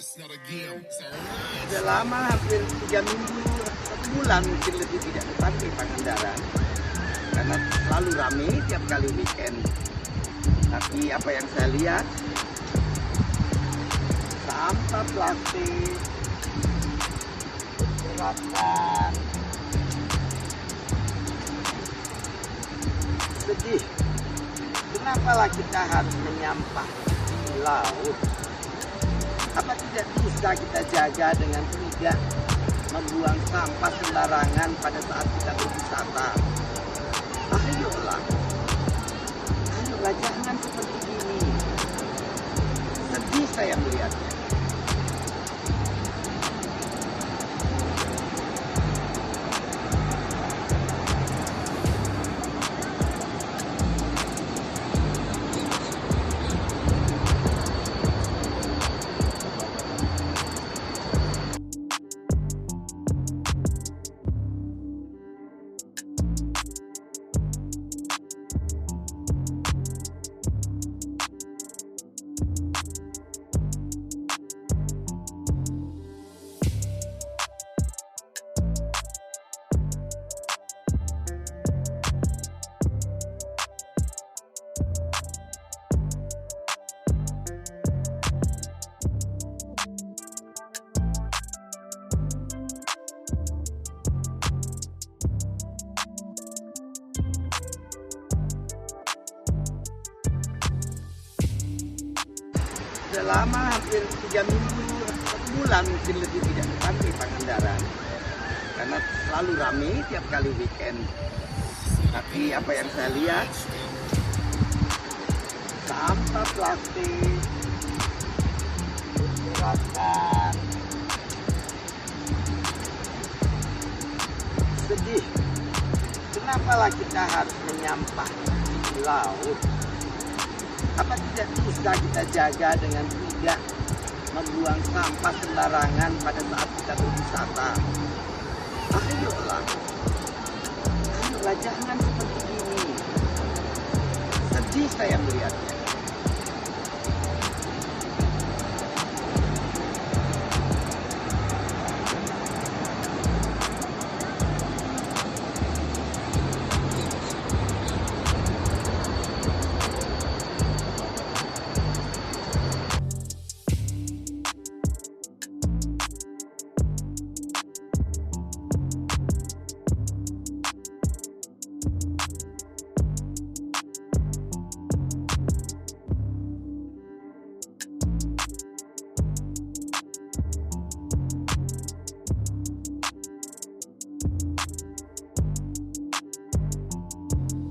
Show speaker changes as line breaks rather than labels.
Sudah lama, hampir 3 minggu, 1 bulan mungkin lebih tidak dipakai Pangandaran karena selalu ramai tiap kali weekend. Tapi apa yang saya lihat, sampah plastik, berserakan, sedih. Kenapalah kita harus menyampah di laut? Apa tidak bisa kita jaga dengan tidak membuang sampah sembarangan pada saat kita berwisata? Ayolah, jangan seperti ini. Sedih saya melihatnya. Sudah lama, hampir 3 minggu, 1 bulan mungkin lebih tidak dipakai Pangandaran karena selalu ramai tiap kali weekend. Tapi apa yang saya lihat, sampah plastik, berserakan, sedih. Kenapalah kita harus menyampah di laut? Apa tidak bisa kita jaga dengan tidak membuang sampah sembarangan pada saat kita berwisata? Ayolah, jangan seperti ini. Sedih saya melihatnya.